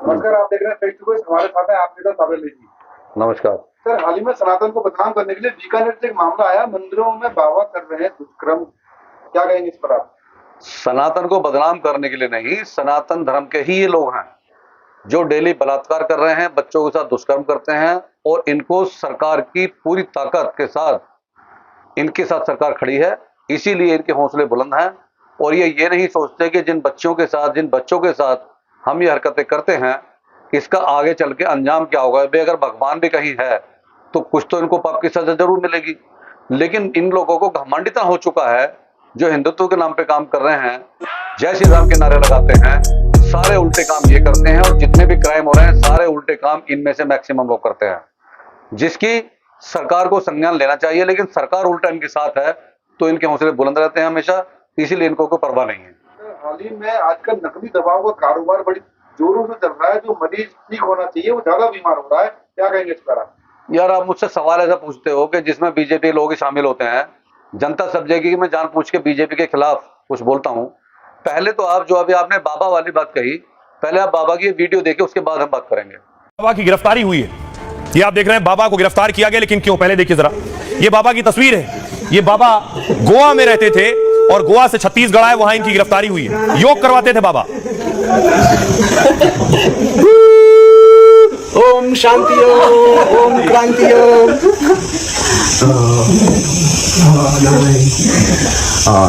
नमस्कार, आप देख रहे हैं फेस टू फेस। हमारे साथ है आपके साथ साबिर जी। नमस्कार सर, हाल ही में सनातन को बदनाम करने के लिए बीकानेर से एक मामला आया, मंदिरों में बाबा कर रहे हैं दुष्कर्म। क्या कहेंगे इस पर आप? सनातन को बदनाम करने के लिए नहीं, सनातन धर्म के ही ये लोग हैं जो डेली बलात्कार कर रहे हैं, बच्चों के साथ दुष्कर्म करते हैं और इनको सरकार की पूरी ताकत के साथ इनके साथ सरकार खड़ी है। इसीलिए इनके हौसले बुलंद हैं और ये नहीं सोचते कि जिन बच्चों के साथ हम ये हरकतें करते हैं इसका आगे चल के अंजाम क्या होगा। भाई अगर भगवान भी कहीं है तो कुछ तो इनको पाप की सजा जरूर मिलेगी। लेकिन इन लोगों को घमंड इतना हो चुका है, जो हिंदुत्व के नाम पे काम कर रहे हैं, जय श्री राम के नारे लगाते हैं, सारे उल्टे काम ये करते हैं और जितने भी क्राइम हो रहे हैं सारे उल्टे काम इनमें से मैक्सिमम लोग करते हैं, जिसकी सरकार को संज्ञान लेना चाहिए। लेकिन सरकार उल्टा इनके साथ है तो इनके हौसले बुलंद रहते हैं हमेशा, इसीलिए इनको कोई परवाह नहीं है। हाल ही में आजकल नकली दवाओं का कारोबार बड़ी जोरों से चल रहा है। जो मरीज ठीक होना चाहिए वो ज्यादा बीमार हो रहा है। क्या कहेंगे इस पर आप? यार, आप मुझसे सवाल ऐसा पूछते हो कि जिसमें बीजेपी लोग ही शामिल होते हैं। जनता सब जगह की मैं जानबूझ के बीजेपी के खिलाफ कुछ बोलता हूं। पहले तो आप जो अभी आपने बाबा वाली बात कही, पहले आप बाबा की वीडियो देखें, उसके बाद हम बात करेंगे। बाबा की गिरफ्तारी हुई है, ये आप देख रहे हैं। बाबा को गिरफ्तार किया गया, लेकिन क्यों? पहले देखिए जरा, ये बाबा की तस्वीर है। ये बाबा गोवा में रहते थे और गोवा से छत्तीसगढ़ आए, वहां इनकी गिरफ्तारी हुई है। योग करवाते थे बाबा। ओम शांति ओम क्रांति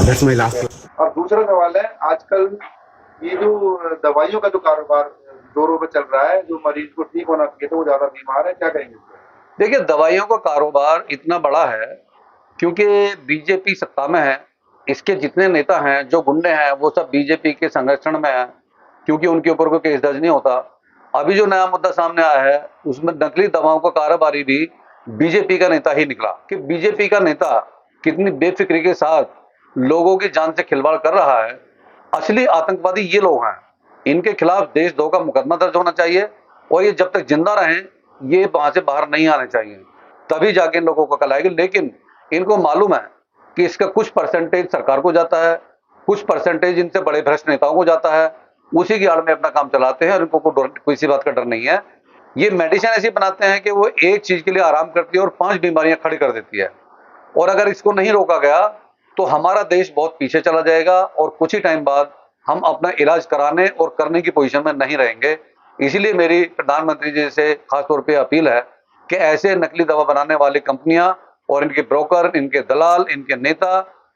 दैट्स माय लास्ट। और दूसरा सवाल है, आजकल ये जो दवाइयों का जो कारोबार जोरों पे चल रहा है, जो मरीज को ठीक होना चाहिए तो वो ज्यादा बीमार है। क्या कहेंगे इस पर? देखिए, दवाइयों का कारोबार इतना बड़ा है क्योंकि बीजेपी सत्ता में है। इसके जितने नेता हैं, जो गुंडे हैं, वो सब बीजेपी के संरक्षण में है, क्योंकि उनके ऊपर कोई केस दर्ज नहीं होता। अभी जो नया मुद्दा सामने आया है उसमें नकली दवाओं का कारोबारी भी बीजेपी का नेता ही निकला। कि बीजेपी का नेता कितनी बेफिक्री के साथ लोगों की जान से खिलवाड़ कर रहा है। असली आतंकवादी ये लोग हैं। इनके खिलाफ देशद्रोह का मुकदमा दर्ज होना चाहिए और ये जब तक जिंदा रहें ये वहां से बाहर नहीं आने चाहिए, तभी जाके इन लोगों को कल आएगी। लेकिन इनको मालूम है कि इसका कुछ परसेंटेज सरकार को जाता है, कुछ परसेंटेज इनसे बड़े भ्रष्ट नेताओं को जाता है। उसी की आड़ में अपना काम चलाते हैं और इनको किसी बात का डर नहीं है। ये मेडिसिन ऐसी बनाते हैं कि वो एक चीज के लिए आराम करती है और 5 बीमारियां खड़ी कर देती है। और अगर इसको नहीं रोका गया तो हमारा देश बहुत पीछे चला जाएगा और कुछ ही टाइम बाद हम अपना इलाज कराने और करने की पोजीशन में नहीं रहेंगे। इसीलिए मेरी प्रधानमंत्री जी से खासतौर पर अपील है कि ऐसे नकली दवा बनाने वाली कंपनियां और इनके ब्रोकर, इनके दलाल, इनके नेता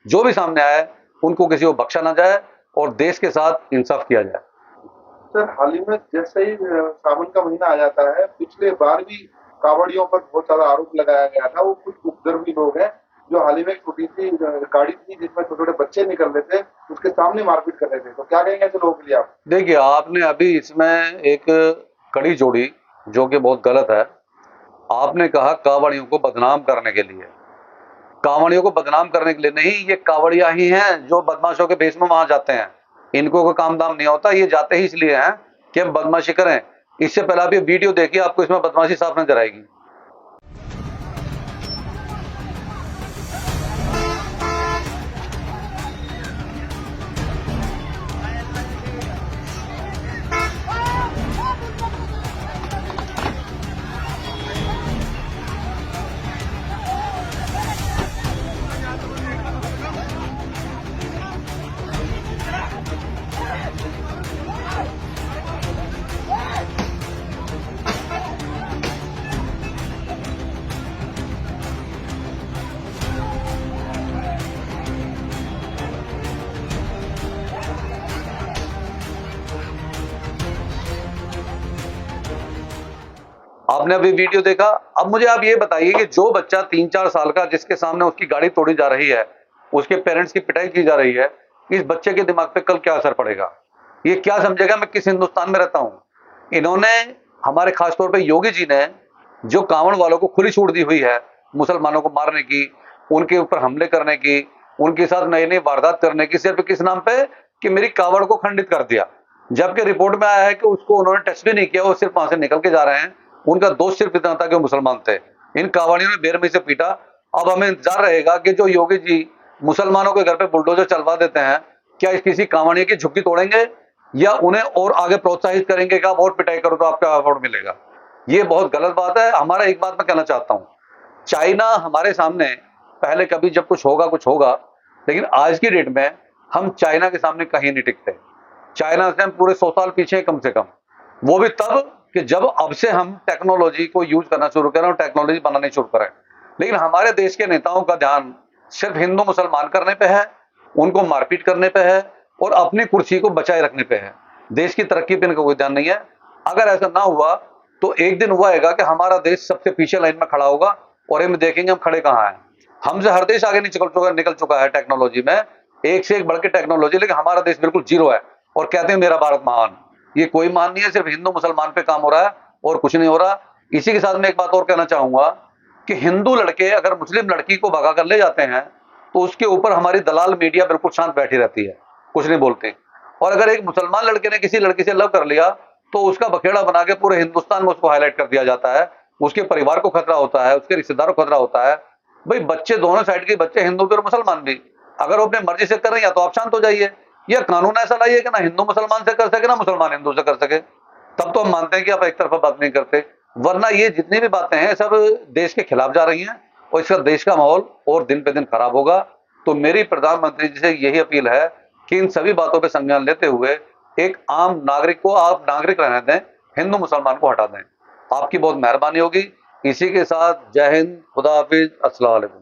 जो भी सामने आए, उनको किसी को बख्शा ना जाए और देश के साथ इंसाफ किया जाए। सर, हाल ही में जैसे ही सावन का महीना आ जाता है, पिछले बार भी कांवड़ियों पर बहुत सारा आरोप लगाया गया था। वो कुछ उपद्रवी लोग हैं जो हाल ही में एक छोटी सी गाड़ी थी जिसमें छोटे छोटे बच्चे निकल रहे थे, उसके सामने मारपीट कर रहे थे। तो क्या कहेंगे ऐसे लोगों के लिए आप? देखिए, आपने अभी इसमें एक कड़ी जोड़ी जो कि बहुत गलत है। आपने कहा कांवड़ियों को बदनाम करने के लिए। कांवड़ियों को बदनाम करने के लिए नहीं, ये कांवड़िया ही हैं जो बदमाशों के भेष में वहां जाते हैं। इनको कोई काम दाम नहीं होता, ये जाते ही इसलिए हैं कि हम बदमाशी करें। इससे पहले आप ये वीडियो देखिए, आपको इसमें बदमाशी साफ नजर आएगी। आपने अभी वीडियो देखा। अब मुझे आप ये बताइए कि जो बच्चा 3-4 साल का, जिसके सामने उसकी गाड़ी तोड़ी जा रही है, उसके पेरेंट्स की पिटाई की जा रही है, इस बच्चे के दिमाग पे कल क्या असर पड़ेगा? ये क्या समझेगा मैं किस हिंदुस्तान में रहता हूं? इन्होंने, हमारे खासतौर पे योगी जी ने, जो कांवड़ वालों को खुली छूट दी हुई है मुसलमानों को मारने की, उनके ऊपर हमले करने की, उनके साथ नई नई वारदात करने की, सिर्फ किस नाम पे कि मेरी कांवड़ को खंडित कर दिया। जबकि रिपोर्ट में आया है कि उसको उन्होंने टेस्ट भी नहीं किया, वो सिर्फ वहां से निकल के जा रहे हैं। उनका दोष सिर्फ इतना था कि वो मुसलमान थे। इन कांवड़ियों ने बेरहमी से पीटा। अब हमें इंतजार रहेगा कि जो योगी जी मुसलमानों के घर पे बुलडोजर चलवा देते हैं, क्या किसी कांवड़िये की झुग्गी तोड़ेंगे? या उन्हें और आगे प्रोत्साहित करेंगे कि आप और पिटाई करो तो आपका अवार्ड मिलेगा। ये बहुत गलत बात है। हमारा एक बात मैं कहना चाहता हूँ, चाइना हमारे सामने पहले कभी जब कुछ होगा, लेकिन आज की डेट में हम चाइना के सामने कहीं नहीं टिकते। चाइना से हम पूरे 100 साल पीछे कम से कम, वो भी तब कि जब अब से हम टेक्नोलॉजी को यूज करना शुरू करें और टेक्नोलॉजी बनानी शुरू करें। लेकिन हमारे देश के नेताओं का ध्यान सिर्फ हिंदू मुसलमान करने पे है, उनको मारपीट करने पे है और अपनी कुर्सी को बचाए रखने पे है। देश की तरक्की पे इनका कोई ध्यान नहीं है। अगर ऐसा ना हुआ तो एक दिन हुआ है कि हमारा देश सबसे पीछे लाइन में खड़ा होगा और हम देखेंगे हम खड़े कहाँ हैं। हमसे हर देश आगे निकल चुका है टेक्नोलॉजी में, एक से एक बढ़ के टेक्नोलॉजी, लेकिन हमारा देश बिल्कुल जीरो है और कहते हैं मेरा भारत महान। ये कोई महान नहीं है, सिर्फ हिंदू मुसलमान पे काम हो रहा है और कुछ नहीं हो रहा। इसी के साथ मैं एक बात और कहना चाहूंगा कि हिंदू लड़के अगर मुस्लिम लड़की को भगा कर ले जाते हैं तो उसके ऊपर हमारी दलाल मीडिया बिल्कुल शांत बैठी रहती है, कुछ नहीं बोलते। और अगर एक मुसलमान लड़के ने किसी लड़की से लव कर लिया तो उसका बखेड़ा बना के पूरे हिंदुस्तान में उसको हाईलाइट कर दिया जाता है। उसके परिवार को खतरा होता है, उसके रिश्तेदारों को खतरा होता है। भाई बच्चे दोनों साइड के बच्चे, हिंदू भी और मुसलमान भी, अगर वो अपने मर्जी से कर रहे हैं तो आप शांत हो जाइए। यह कानून ऐसा लाइए कि ना हिंदू मुसलमान से कर सके ना मुसलमान हिंदू से कर सके, तब तो हम मानते हैं कि आप एक तरफा बात नहीं करते। वरना ये जितनी भी बातें हैं सब देश के खिलाफ जा रही हैं और इसका देश का माहौल और दिन पे दिन खराब होगा। तो मेरी प्रधानमंत्री जी से यही अपील है कि इन सभी बातों पर संज्ञान लेते हुए एक आम नागरिक को आप नागरिक रहने दें, हिंदू मुसलमान को हटा दें। आपकी बहुत मेहरबानी होगी। इसी के साथ जय हिंद, खुदा हाफिज, अस्सलाम वालेकुम।